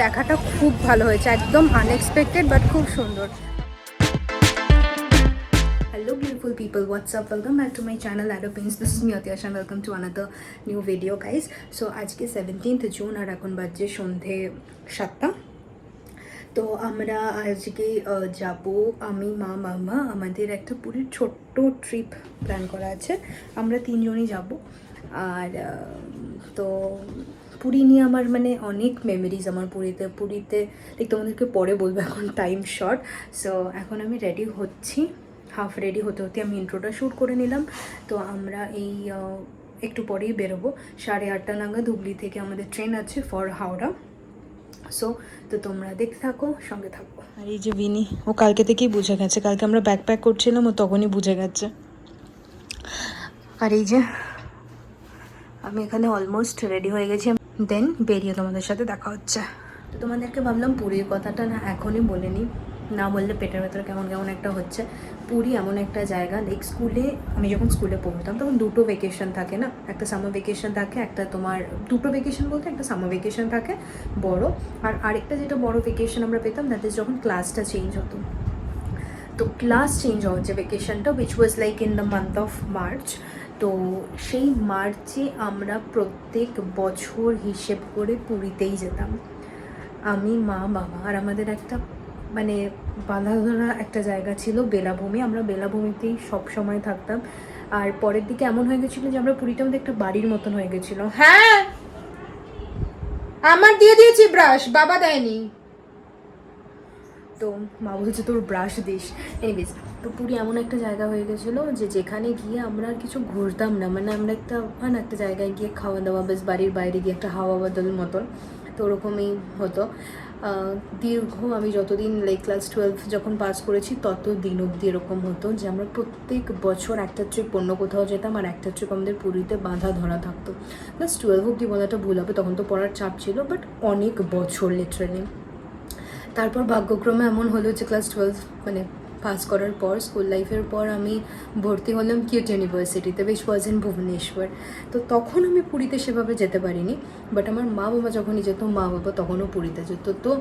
দেখাটা খুব ভালো হয়েছে, একদম আনএক্সপেক্টেড বাট খুব সুন্দর। Hello beautiful people, what's up, welcome back to my channel Adopins. This is me Atyasha and welcome to another new video guys. So আজকে 17th June আর এখন বাজে সন্ধে 7টা। তো আমরা আজকে যাব, আমি মা মামা, আমাদের একটা পুরীর ছোট্ট ট্রিপ প্ল্যান করা আছে। আমরা 3 জনই যাব। আর তো পুরী নিয়ে আমার মানে অনেক মেমোরিজ আমার পুরীতে ঠিক তোমাদেরকে পরে বলবো, এখন টাইম শর্ট। সো এখন আমি রেডি হচ্ছি, হাফ রেডি হতে হতে আমি ইন্ট্রোটা শ্যুট করে নিলাম। তো আমরা এই একটু পরেই বেরোবো, 8:30 নাগাদ হুগলি থেকে আমাদের ট্রেন আছে ফর হাওড়া। সো তো তোমরা দেখতে থাকো, সঙ্গে থাকো। আর এই যে বিনি, ও কালকে থেকেই বুঝে গেছে, কালকে আমরা ব্যাকপ্যাক করছিলাম ও তখনই বুঝে গেছে। আর এই যে আমি এখানে অলমোস্ট রেডি হয়ে গেছি, দেন বেরিয়ে তোমাদের সাথে দেখা হচ্ছে। তো তোমাদেরকে ভাবলাম পুরীর কথাটা না এখনই বলে নিই, না বললে পেটের ভেতরে কেমন কেমন একটা হচ্ছে। পুরী এমন একটা জায়গা, লাইক আমি যখন স্কুলে পড়তাম তখন 2টো ভেকেশন থাকে না, একটা সামার ভেকেশন থাকে, একটা তোমার 2টো ভেকেশন বলতে একটা সামার ভেকেশন থাকে বড়, আর আরেকটা যেটা বড় ভেকেশন আমরা পেতাম দ্যাট ইজ যখন ক্লাসটা চেঞ্জ হতো। তো ক্লাস চেঞ্জ হওয়ার যে ভেকেশনটা which was like in the month of March, তো সেই মার্চে আমরা প্রত্যেক বছর হিসেব করে পুরীতেই যেতাম, আমি মা বাবা। আর আমাদের একটা মানে বাঁধা ধরা একটা জায়গা ছিল বেলাভূমি, আমরা বেলাভূমিতেই সব সময় থাকতাম। আর পরের দিকে এমন হয়ে গেছিলো যে আমরা পুরীটা আমাদের একটা বাড়ির মতন হয়ে গেছিলো। হ্যাঁ আমার দিয়ে দিয়েছি ব্রাশ, বাবা দেয়নি। তো মা বলছে তোর ব্রাশ দিস। এনিওয়েজ, তো পুরী এমন একটা জায়গা হয়ে গেছিলো যে যেখানে গিয়ে আমরা আর কিছু ঘুরতাম না, মানে আমরা একটা জায়গায় গিয়ে খাওয়া দাওয়া, বেশ বাড়ির বাইরে গিয়ে একটা হাওয়া বদল মতন, তো ওরকমই হতো। দীর্ঘ আমি যতদিন লাইক ক্লাস 12 যখন পাস করেছি ততদিন অবধি এরকম হতো যে আমরা প্রত্যেক বছর একটা ট্রিপ অন্য কোথাও যেতাম, আর একটা ট্রিপ আমাদের পুরীতে বাঁধা ধরা থাকতো। ক্লাস 12 অবধি বলাটা ভুল হবে, তখন তো পড়ার চাপ ছিল, বাট অনেক বছর লিটারালি। তারপর ভাগ্যক্রমে এমন হলো যে ক্লাস 12 মানে পাস করার পর, স্কুল লাইফের পর আমি ভর্তি হলাম কিউট ইউনিভার্সিটিতে, উইচ ওয়াজ ইন ভুবনেশ্বর। তো তখন আমি পুরীতে সেভাবে যেতে পারিনি, বাট আমার মা বাবা যখনই যেত, মা বাবা তখনও পুরীতে যেত। তো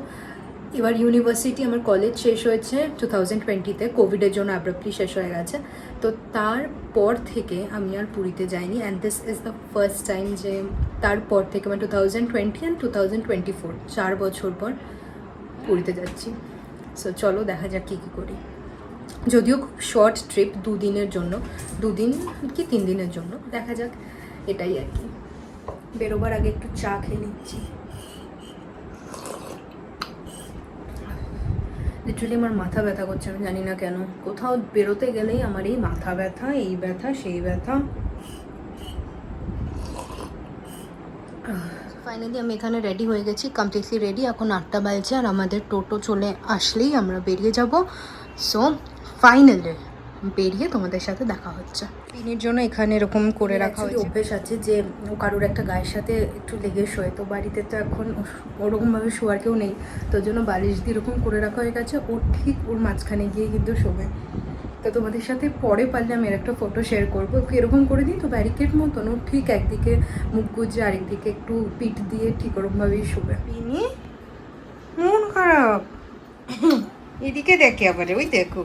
এবার ইউনিভার্সিটি, আমার কলেজ শেষ হয়েছে 2020-তে, কোভিডের জন্য অ্যাব্রাপ্টলি শেষ হয়ে গেছে। তো তারপর থেকে আমি আর পুরীতে যাইনি, and this is the first time যে তারপর থেকে মানে 2020 অ্যান্ড 2024 4 বছর পর পুরীতে যাচ্ছি। সো চলো দেখা যাক কী কী করি। যদিও খুব শর্ট ট্রিপ, 2 দিনের জন্য, 2 দিন কি 3 দিনের জন্য, দেখা যাক, এটাই আর কি। বেরোবার আগে একটু চা খেয়ে নিচ্ছি। লিটারালি আমার মাথা ব্যথা করছে, আমি জানি না কেন, কোথাও বেরোতে গেলেই আমার এই মাথা ব্যথা, এই ব্যথা সেই ব্যথা। ফাইনালি আমি এখানে রেডি হয়ে গেছি, কমপ্লিটলি রেডি। এখন 8টা বাজছে আর আমাদের টোটো চলে আসলেই আমরা বেরিয়ে যাব। সো ফাইনালি বেরিয়ে তোমাদের সাথে দেখা হচ্ছে। পিনের জন্য এখানে এরকম করে রাখা হয়েছে, অভ্যেস আছে যে ও কারোর একটা গায়ের সাথে একটু লেগে শোয়, তো বাড়িতে তো এখন ওরকমভাবে শোয়ার কেউ নেই, তো জন্য বালিশ দিয়ে এরকম করে রাখা হয়ে গেছে, ও ঠিক ওর মাঝখানে গিয়ে কিন্তু শোবে। তো তোমাদের সাথে পরে পারলে আমি একটা ফটো শেয়ার করবো, ওকে এরকম করে দিই তো ব্যারিকেড মতন, ও ঠিক একদিকে মুখ গুজে আরেকদিকে একটু পিঠ দিয়ে ঠিক ওরকমভাবেই শোবে। পিনি মন খারাপ, এদিকে দেখে আবার, ওই দেখো।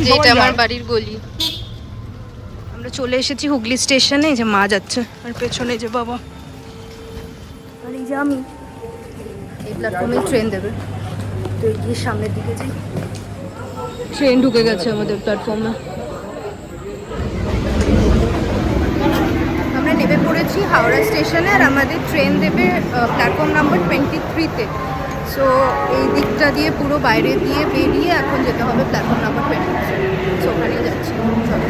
যেটা আমার বাড়ির গলি। আমরা চলে এসেছি হুগলি স্টেশনে, যে মা যাচ্ছে আর পেছনে যে বাবা, আর এই যে আমি। এই প্ল্যাটফর্মে ট্রেন দেবে, তো গিয়ে সামনের দিকে যাই। ট্রেন ঢুকে গেছে আমাদের প্ল্যাটফর্মে, আমরা নেমে পড়েছি হাওড়া স্টেশনে, আর আমাদের ট্রেন দেবে প্ল্যাটফর্ম নাম্বার 23-তে। সো এই দিকটা দিয়ে পুরো বাইরে দিয়ে বেরিয়ে এখন যেতে হবে প্ল্যাটফর্ম নাম্বার 23। সো ওখানেই যাচ্ছি, চলো।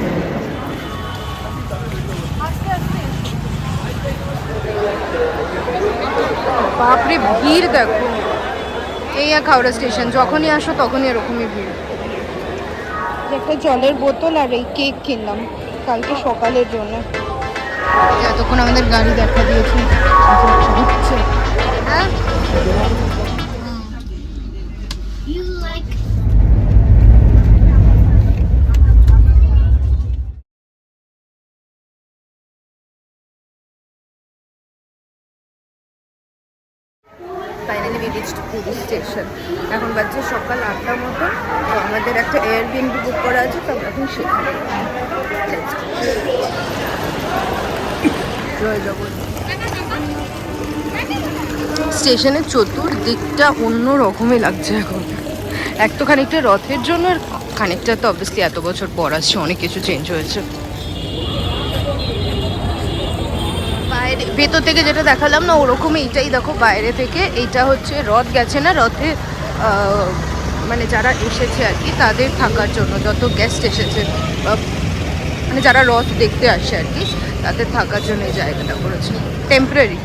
বাপরে ভিড় দেখো, এই এক হাওড়া স্টেশন, যখনই আসো তখনই এরকমই ভিড়। একটা জলের বোতল আর এই কেক কিনলাম কালকে সকালের জন্য, এতক্ষণ আমাদের গাড়ি দেখা দিয়েছে। হ্যাঁ। Finally we reached Puri station. এখন বাজছে সকাল 8টার মতো। তো আমাদের একটা এয়ারবিএনবি বুক করা আছে, তো আমরা এখন সেখানে জয় জগন্নাথ। স্টেশনের চতুর্দিকটা অন্য রকমই লাগছে এখন। এক তো খানিকটা রথের জন্য, আর খানিকটা তো অবভিয়াসলি এত বছর পর আসছে, অনেক কিছু চেঞ্জ হয়েছে। বাইরে ভেতর থেকে যেটা দেখালাম না ওরকমই এইটাই দেখো, বাইরে থেকে এইটা হচ্ছে রথ গেছে না, রথে মানে যারা এসেছে আর কি তাদের থাকার জন্য, যত গেস্ট এসেছে মানে যারা রথ দেখতে আসে আর কি তাদের থাকার জন্য এই জায়গাটা করেছে টেম্পোরারি।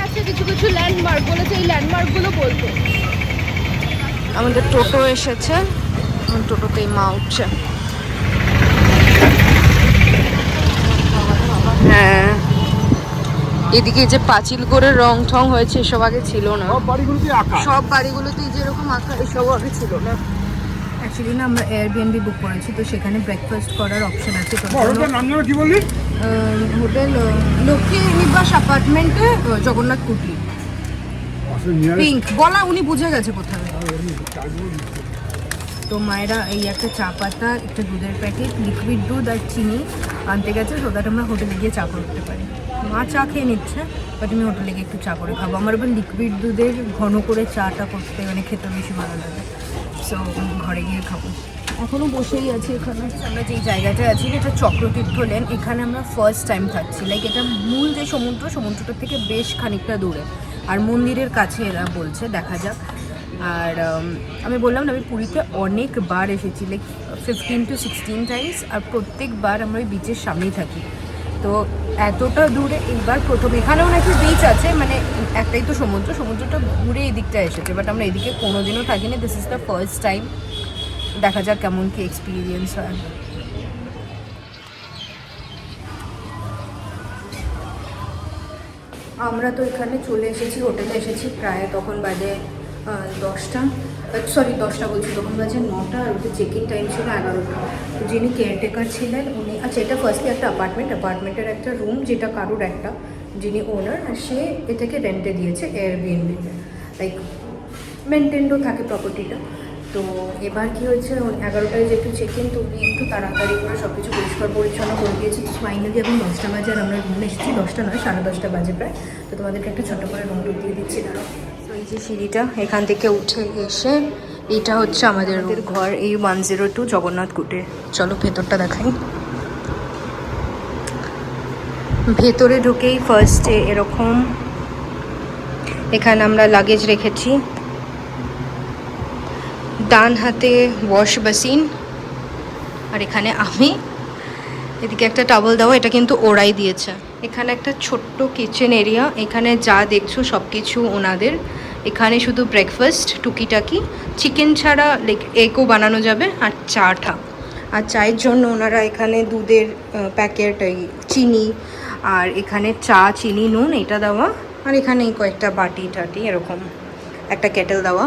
আছে কিছু কিছু ল্যান্ডমার্ক বলেছে, এই ল্যান্ডমার্কগুলো বলতে। আমাদের টোটো এসেছে, টোটোতেই মা উঠছে। হ্যাঁ, এদিকে যে পাঁচিল করে রং ঠং হয়েছে এসব আগে ছিল না। সব বাড়িগুলোতেই যেরকম আঁকা এসবও আগে ছিল না। অ্যাকচুয়ালি না আমরা এয়ারবিএনবি বুক করেছি, তো সেখানে ব্রেকফাস্ট করার অপশন আছে। হোটেল লক্ষ্মী নিবাস অ্যাপার্টমেন্টে জগন্নাথ কুটি পিঙ্ক বলা, উনি বুঝে গেছে কোথায়। তো মায়েরা এই একটা চা পাতা, একটা দুধের প্যাকেট, লিকুইড দুধ আর চিনি আনতে গেছে, সো দ্যাট আমরা হোটেলে গিয়ে চা করতে পারি। মা চা খেয়ে নিচ্ছে, বাট আমি হোটেলে গিয়ে একটু চা করে খাবো। আমার আবার লিকুইড দুধের ঘন করে চাটা করতে মানে খেতে বেশি ভালো লাগে, সো ঘরে গিয়ে খাবো। এখনও বসেই আছি এখানে। আমরা যেই জায়গাটায় আছি এটা চক্রতীর্থ লেন, এখানে আমরা ফার্স্ট টাইম থাকছি। লাইক এটা মূল যে সমুদ্রটার থেকে বেশ খানিকটা দূরে, আর মন্দিরের কাছে এরা বলছে, দেখা যাক। আর আমি বললাম না আমি পুরীতে অনেকবার এসেছি, লাইক 15 to 16 টাইমস, আর প্রত্যেকবার আমরা ওই বিচের সামনেই থাকি। তো এতটা দূরে এইবার প্রথম, এখানেও নাকি বিচ আছে, মানে একটাই তো সমুদ্রটা ঘুরে এই দিকটা এসেছে, বাট আমরা এদিকে কোনোদিনও থাকিনি। This is the first time. দেখা যাক কেমন কি এক্সপিরিয়েন্স হয়। আমরা তো এখানে চলে এসেছি, হোটেলে এসেছি প্রায় তখন বাজে 10টা, সরি 10টা বলছি, তখন বাজে 9টা, আর ওদের চেক ইন টাইম ছিল 11টা। তো যিনি কেয়ারটেকার ছিলেন উনি, আচ্ছা এটা ফার্স্টলি একটা অ্যাপার্টমেন্টের একটা রুম, যেটা কারুর একটা, যিনি ওনার, আর সে এটাকে রেন্টে দিয়েছে এয়ারবিএনবিতে, লাইক মেনটেনও থাকে প্রপার্টিটা। তো এবার কি হয়েছে, 11টায় যেহেতু চেক ইন, তো উনি একটু তাড়াতাড়ি করে সব কিছু পরিষ্কার পরিচ্ছন্ন করে দিয়েছি। ফাইনালি এখন 10টা বাজে, আর আমরা রুমে এসেছি 10টা নয় 10:30 বাজে প্রায়। তো তোমাদেরকে একটা ছোটো করে রুম টুর দিয়ে দিচ্ছি দাঁড়াও। তো এই যে সিঁড়িটা, এখান থেকে উঠে এসে এইটা হচ্ছে আমাদের ঘর, এই 102 জগন্নাথ কুটির। চলো ভেতরটা দেখাই। ভেতরে ঢুকেই ফার্স্টে এরকম, এখানে আমরা লাগেজ রেখেছি, ডান হাতে ওয়াশ বেসিন, আর এখানে আমি, এদিকে একটা টাওয়েল দেওয়া, এটা কিন্তু ওরাই দিয়েছে। এখানে একটা ছোট্ট কিচেন এরিয়া, এখানে যা দেখছো সব কিছু ওনাদের। এখানে শুধু ব্রেকফাস্ট টুকিটাকি, চিকেন ছাড়া লাইক এগও বানানো যাবে, আর চাটা, আর চায়ের জন্য ওনারা এখানে দুধের প্যাকেট, এই চিনি, আর এখানে চা, চিনি, নুন এটা দেওয়া, আর এখানে কয়েকটা বাটি টাটি এরকম, একটা কেটেল দেওয়া,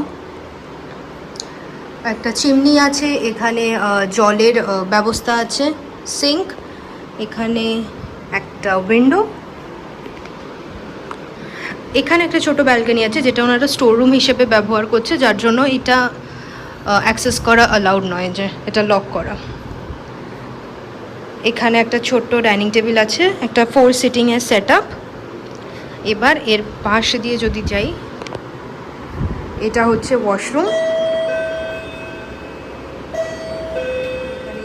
একটা চিমনি আছে, এখানে জলের ব্যবস্থা আছে, সিঙ্ক, এখানে একটা উইন্ডো, এখানে একটা ছোট ব্যালকনি আছে যেটা ওনারা স্টোর রুম হিসেবে ব্যবহার করছে, যার জন্য এটা অ্যাক্সেস করা অ্যালাউড নয়, যে এটা লক করা। এখানে একটা ছোট্ট ডাইনিং টেবিল আছে, একটা 4 সিটিংয়ের সেট আপ। এবার এর পাশ দিয়ে যদি যাই, এটা হচ্ছে ওয়াশরুম,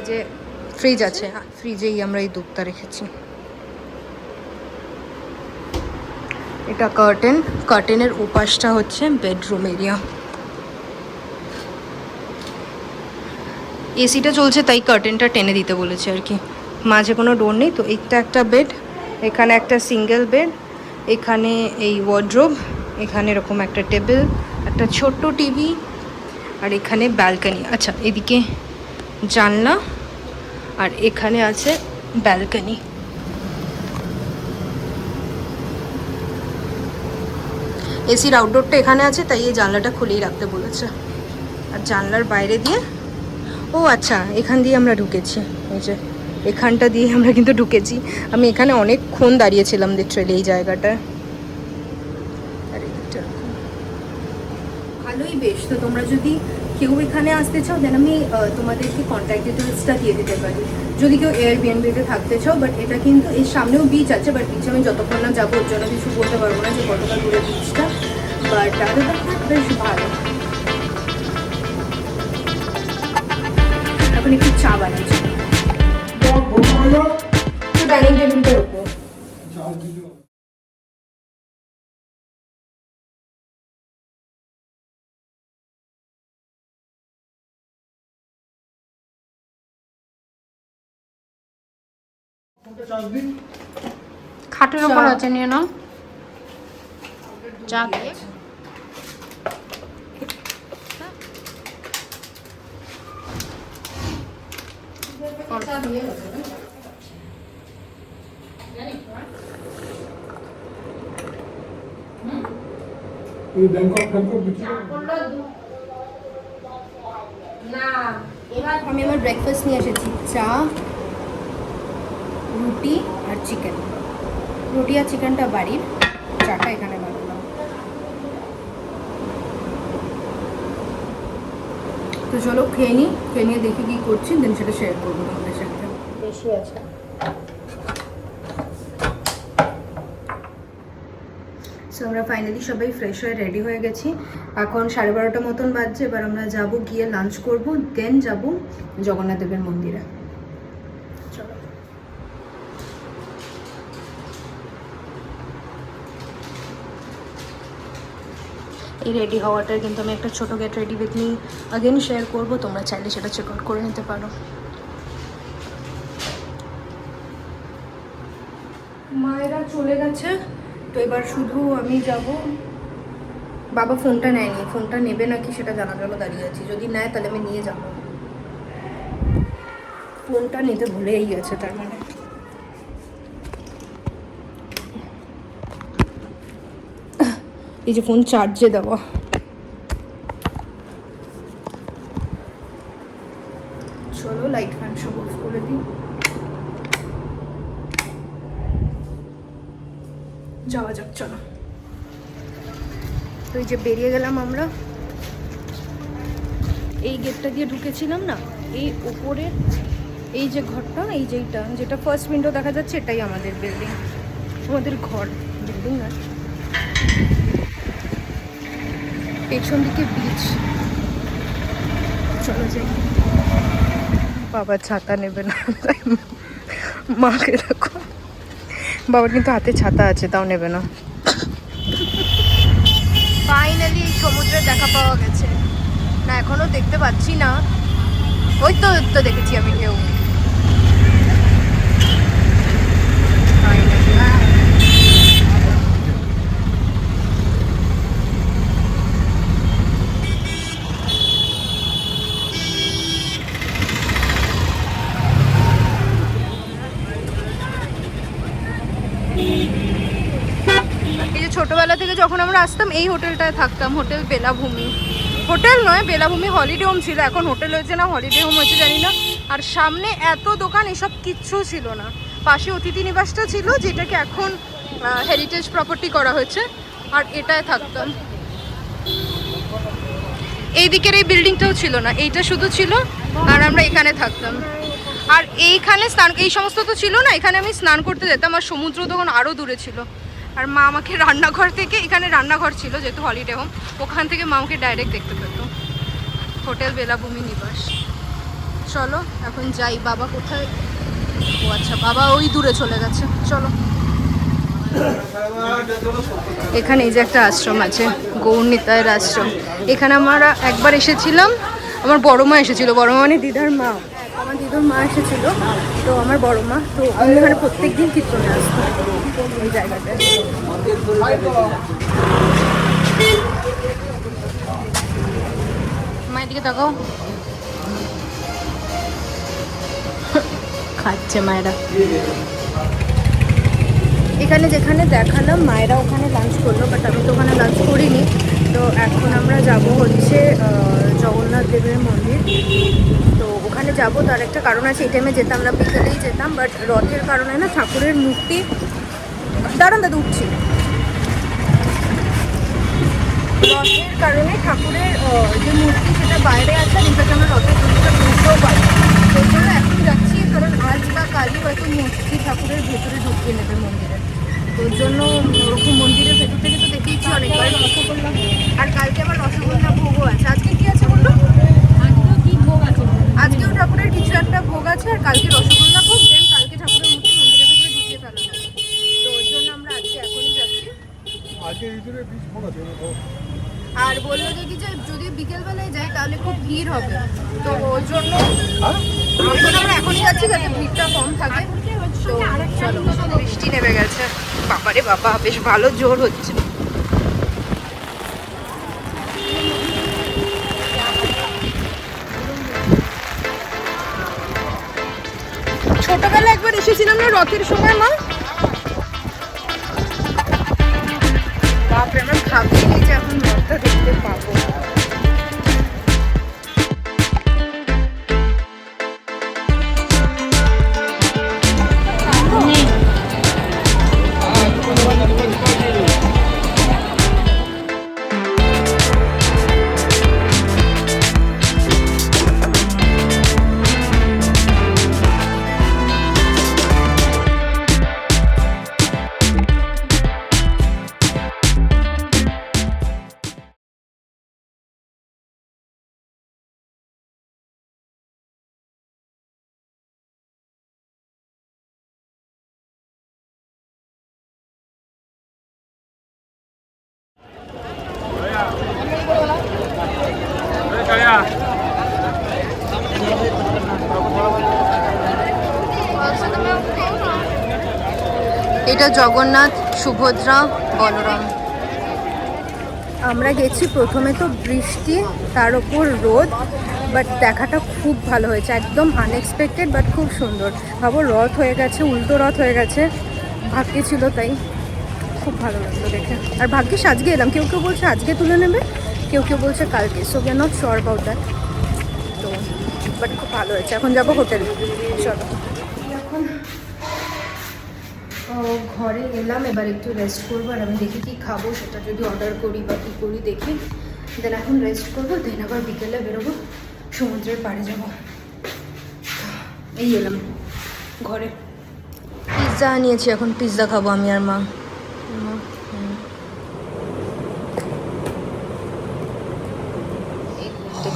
যে ফ্রিজ আছে, ফ্রিজেই আমরা এই দুধটা রেখেছি। এটা কার্টেনের উপাসটা হচ্ছে বেডরুম এরিয়া। এসিটা চলছে তাই কার্টেনটা টেনে দিতে বলেছে আর কি, মাঝে কোনো ডোর নেই। তো এইটা একটা বেড, এখানে একটা সিঙ্গেল বেড, এখানে এই ওয়ার্ড্রোব, এখানে এরকম একটা টেবিল, একটা ছোট্ট টিভি, আর এখানে ব্যালকনি। আচ্ছা এদিকে জানলা, আর এখানে আছে ব্যালকনি। এসির আউটডোরটা এখানে আছে, তাই এই জানলাটা খুলেই রাখতে বলেছে। আর জানলার বাইরে দিয়ে, ও আচ্ছা এখান দিয়ে আমরা ঢুকেছি, এই যে এখানটা দিয়ে আমরা কিন্তু ঢুকেছি। আমি এখানে অনেকক্ষণ দাঁড়িয়েছিলাম লিটারালি এই জায়গাটায়। ভালোই বেশ। তো তোমরা যদি কেউ এখানে আসতে চাও দেন আমি তোমাদেরকে কন্ট্যাক্ট ডিটেলসটা দিয়ে দিতে পারি, যদি কেউ এয়ারবিএনবিতে থাকতে চাও। বাট এটা কিন্তু এর সামনেও বিচ আছে, বাট বিচে আমি যতক্ষণ না যাবো ওর জন্য কিছু বলতে পারবো না যে কতটা দূরে বিচটা। বাট আদার দ্যান দ্যাট বেশ ভালো। এখন একটু চা বানাচ্ছি ডাইনিং টেবিলটার উপর। খাটের ওপর আছে, নিয়ে নাও। চা খেয়ে আমি আমার ব্রেকফাস্ট নিয়ে এসেছি, চা, রুটি আর চিকেন। রুটি আর চিকেনটা বাড়ির, চাটা এখানে বানালাম। তো চলো খেয়ে নিই, খেয়ে নিয়ে দেখি কী করছি, দেন সেটা শেয়ার করবো তোমাদের সাথে। বেশি আছে। সো আমরা ফাইনালি সবাই ফ্রেশ হয়ে রেডি হয়ে গেছি। এখন 12:30 মতন বাজছে। এবার আমরা যাব, গিয়ে লাঞ্চ করব, দেন যাব জগন্নাথ দেবের মন্দিরে। চলো। এই রেডি হওয়াটার কিন্তু আমি একটা ছোটো get ready with me again share করবো, তোমরা চাইলে সেটা চেক আউট করে নিতে পারো। মায়েরা চলে গেছে, তো এবার শুধু আমি যাব। বাবা ফোনটা নেয়নি, ফোনটা নেবে নাকি সেটা জানার জন্য দাঁড়িয়ে আছি। যদি নেয় তাহলে আমি নিয়ে যাব। ফোনটা নিতে ভুলেই গেছে তার মানে। এই যে ফোন চার্জে দেওয়া। চলো লাইট ফ্যান সব অফ করে দিই, যাওয়া যাক। চলো। তো এই যে বেরিয়ে গেলাম আমরা। এই গেটটা দিয়ে ঢুকেছিলাম না, এই উপরে এই যে ঘরটা, এই যেটা যেটা ফার্স্ট উইন্ডো দেখা যাচ্ছে, এটাই আমাদের বিল্ডিং, আমাদের ঘর। বিল্ডিং আর পেছন দিকে বিচ। চলো যাই। বাবা ছাতা নেবে না, তাই মাকে দেখো, বাবার কিন্তু হাতে ছাতা আছে তাও নেবে না। ফাইনালি সমুদ্রে দেখা পাওয়া গেছে। না এখনো দেখতে পাচ্ছি না, ওই তো তো দেখেছি আমি ঢেউ। এই যে ছোটবেলা থেকে যখন আমরা আসতাম এই হোটেলটায় থাকতাম, হোটেল বেলাভূমি। হোটেল নয়, বেলাভূমি হলিডে হোম ছিল, এখন হোটেল হয়েছে না হলিডে হোম হয়েছে জানি না। আর সামনে এত দোকান, এসব কিচ্ছু ছিল না। পাশে অতিথি নিবাসটা ছিল, যেটাকে এখন হেরিটেজ প্রপার্টি করা হয়েছে। আর এটায় থাকতাম। এই দিকের এই বিল্ডিংটাও ছিল না, এইটা শুধু ছিল, আর আমরা এখানে থাকতাম। আর এইখানে স্নান, এই সমস্ত তো ছিল না, এখানে আমি স্নান করতে যেতাম। আর সমুদ্র তখন আরও দূরে ছিল। আর মা আমাকে রান্নাঘর থেকে, এখানে রান্নাঘর ছিল যেহেতু হলিডে হোম, ওখান থেকে মা আমাকে ডাইরেক্ট দেখতে পেত। হোটেল বেলাভূমি নিবাস। চলো এখন যাই। বাবা কোথায়? ও আচ্ছা, বাবা ওই দূরে চলে গেছে। চলো। এখানে এই যে একটা আশ্রম আছে, গৌরনিতায়ের আশ্রম। এখানে আমরা একবার এসেছিলাম, আমার বড় মা এসেছিল। বড় মা মানে দিদার মা, আমার দিদার মা এসেছিল। তো আমার বড় মা, তো আমি এখানে প্রত্যেক দিন কীর্তনে আসতাম এই জায়গাটায়। মায়ের দিকে তাকাও, খাচ্ছে মায়েরা। এখানে যেখানে দেখালাম মায়েরা ওখানে লাঞ্চ করলো, বাট আমি তো ওখানে লাঞ্চ করিনি। তো এখন আমরা যাব হচ্ছে জগন্নাথ দেবের মন্দির। তো ওখানে যাব, তার একটা কারণ আছে। এই টাইমে যেতাম না, বিকেলেই যেতাম, বাট রথের কারণে না ঠাকুরের মূর্তি। দাঁড়ান দাদা, উঠছি। রথের কারণে ঠাকুরের যে মূর্তি সেটা বাইরে আছে, আর এটাকে আমরা রথের ভেতরে ঢুকতেও পারি। ওই জন্য এখন যাচ্ছি, কারণ আজ বা কালই হয়তো মূর্তি ঠাকুরের ভেতরে ঢুকিয়ে নেবে মন্দিরে। তো ওর জন্য ওরকম মন্দিরের ভেতর থেকে তো দেখেইছি অনেকবার রসগোল্লা, আর কালকে আবার রসগোল্লা ভোগও আছে। আজকে কি আছে বললো? কি ভোগ আছে? আজকেও ঠাকুরের কিছু একটা ভোগ আছে, আর কালকে রসগোল্লা ভোগ, দেন কালকে ঠাকুরের মূর্তি মন্দিরের ভেতরে ঢুকিয়ে ফেলা হবে। তো ওর জন্য আমরা আজকে এখনই যাচ্ছি। আর বললো যে কি যে যদি বিকেলবেলায় যাই তাহলে খুব ভিড় হবে, তো ওর জন্য আমরা এখনই যাচ্ছি যাতে ভিড়টা কম থাকে। তো চলো, বৃষ্টি নেমে গেছে। বাবারে বাবা, বেশ ভালো জোর হচ্ছে। ছোটবেলা একবার এসেছিলাম না রথের সময় মা, বাপরে আমরা ভাবিনি যে এখন রথটা দেখতে পাবো। এটা জগন্নাথ, সুভদ্রা, বলরাম। আমরা গেছি, প্রথমে তো বৃষ্টি, তার উপর রোদ, বাট দেখাটা খুব ভালো হয়েছে, একদম আনএক্সপেক্টেড বাট খুব সুন্দর। ভাবো রথ হয়ে গেছে, উল্টো রথ হয়ে গেছে, ভাগ্যে ছিল তাই। খুব ভালো লাগলো দেখে। আর ভাগ্যিস আজকে এলাম, কেউ কেউ বলছে আজকে তুলে নেবে, কেউ কেউ বলছে কালকে, so we are not sure about that. তো বাট খুব ভালো হয়েছে। এখন যাবো হোটেলে, চলো। এখন ঘরে এলাম, এবার একটু রেস্ট করবো, আর আমি দেখি কি খাবো, সেটা যদি অর্ডার করি বা কী করি দেখি। দেন এখন রেস্ট করবো, দেন আবার বিকেলে বেরোবো, সমুদ্রের পাড়ে যাবো। এই এলাম ঘরে, পিৎজা নিয়েছি, এখন পিৎজা খাবো আমি আর মা।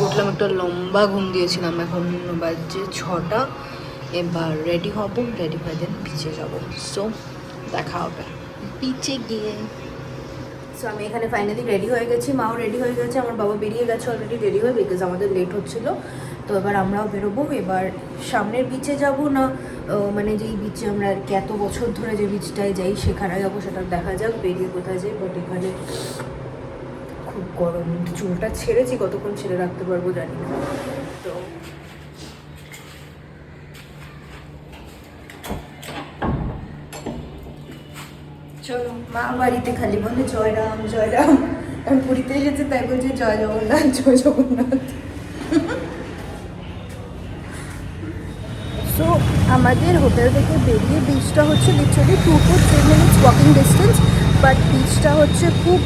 উঠলাম, একটা লম্বা ঘুম দিয়েছিলাম, এখন বাজছে 6টা। এবার রেডি হব, রেডি হয়ে দেন পিচে যাবো। সো দেখা হবে পিচে গিয়ে। সো আমি এখানে ফাইনালি রেডি হয়ে গেছি, মাও রেডি হয়ে গেছে, আমার বাবা বেরিয়ে গেছে অলরেডি রেডি হয়ে, বিকজ আমাদের লেট হচ্ছিল। তো এবার আমরাও বেরোবো। এবার সামনের বিচে যাব না, মানে যেই বিচে আমরা আর কি এত বছর ধরে যে বিচটায় যাই সেখানে যাবো, সেটা দেখা যাক বেরিয়ে কোথায় যাই। বাট এখানে খুব গরম, চুলটা ছেড়েছি, কতক্ষণ ছেড়ে রাখতে পারবো জানি না। তো চলো, মা বাড়িতে খালি বলে জয় রাম জয় রাম, আমি পুরীতে এসেছি তাই বলছে জয় জগন্নাথ জয় জগন্নাথ। সো আমাদের হোটেল থেকে বেরিয়ে বিচটা হচ্ছে literally 2 to 3 minutes walking distance, but বিচটা হচ্ছে খুব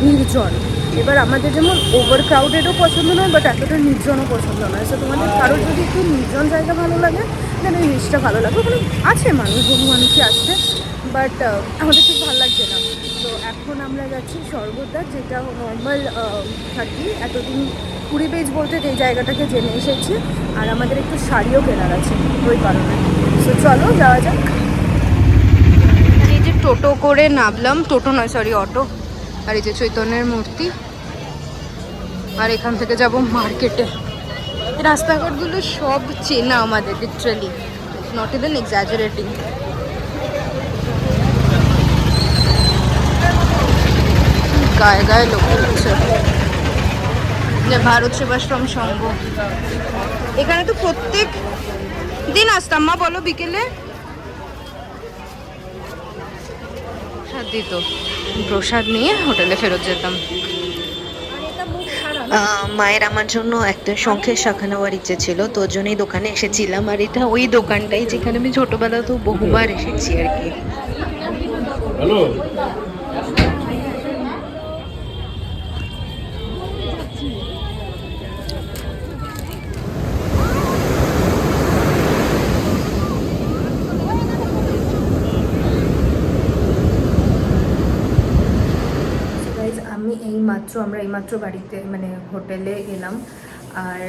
নির্জন। এবার আমাদের যেমন ওভার ক্রাউডেডও পছন্দ নয়, বাট এতটা নির্জনও পছন্দ নয়। সো তোমাদের কারোর যদি একটু নির্জন জায়গা ভালো লাগে, দেন ওই বিচটা ভালো লাগবে। ওখানে আছে মানুষ, বহু মানুষই আসছে, বাট আমাদের ঠিক ভালো লাগছে না। তো এখন আমরা যাচ্ছি স্বর্গদ্বার, যেটা নর্মাল থাকি। এতদিন পুরী বিচ বলতে এই জায়গাটাকে জেনে এসেছি, আর আমাদের একটু শাড়িও কেনার আছে ওই কারণে। সো চলো যাওয়া যাক। এই যে টোটো করে নামলাম, টোটো নয় সরি অটো, আর এই যে চৈতন্যের মূর্তি, আর এখান থেকে যাব মার্কেটে। রাস্তাঘাটগুলো সব চেনা আমাদের, লিটারালি, নট ইভেন এক্সাজারেটিং। গায়ে গায়ে লোক হচ্ছে, যে ভারত সেবাশ্রম সংঘ। এখানে তো প্রত্যেক দিন আসতাম মা, বলো বিকেলে প্রসাদ দিত, প্রসাদ নিয়ে হোটেলে ফেরত যেতাম। মায়ের আমার জন্য একটা শঙ্খের শাখা নেওয়ার ইচ্ছে ছিল, তো ওর জন্যই দোকানে এসেছিলাম। আর এটা ওই দোকানটাই যেখানে আমি ছোটবেলাতেও বহুবার এসেছি আর কি। হ্যালো। সো আমরা এইমাত্র বাড়িতে মানে হোটেলে এলাম, আর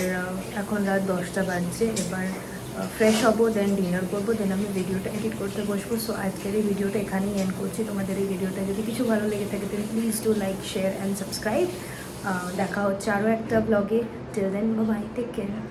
এখন রাত 10টা বাজছে। এবার ফ্রেশ হবো, দেন ডিনার করবো, দেন আমি ভিডিওটা এডিট করতে বসবো। সো আজকের এই ভিডিওটা এখানেই এন্ড করছি। তোমাদের এই ভিডিওটা যদি কিছু ভালো লেগে থাকে then please do like, share and subscribe. দেখা হচ্ছে আরও একটা ব্লগে। Till then bye, take care.